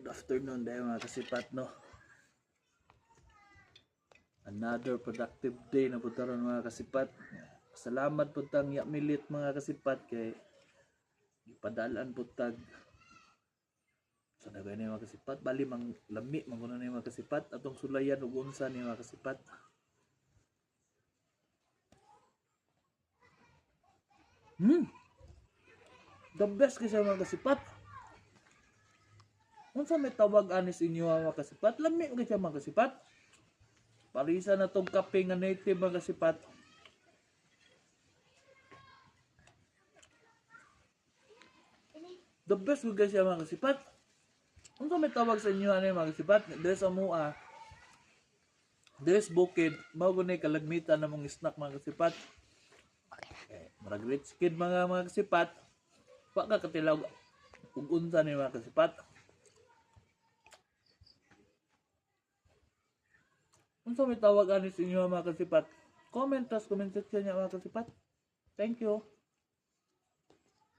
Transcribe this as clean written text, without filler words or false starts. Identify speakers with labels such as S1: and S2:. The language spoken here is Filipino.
S1: Good afternoon dahil mga kasipat, no. Another productive day na punta ron mga kasipat. Salamat po tang milit mga kasipat kay ipadalan po tag sa nagay na mga kasipat. Bali mang lami mangunan na mga kasipat atong sulayan ug unsa ni mga kasipat. The best kasi mga kasipat. Unsa may tawag anis inyo mga kasipat? Lami kasi mga kasipat. Parisa na tong kape nga native mga kasipat. The best ko kasi mga kasipat. Unsa may tawag sa inyo ano mga kasipat? There's a mua. There's bukid. Mao gunay kalagmitan na mong snack mga kasipat. Okay. Marag rich kid mga kasipat. Wa ka katilaw ug unsa ni mga kasipat. Unsa may tawag ani sa inyo mga kasipat? Comment section niya mga kasipat. Thank you.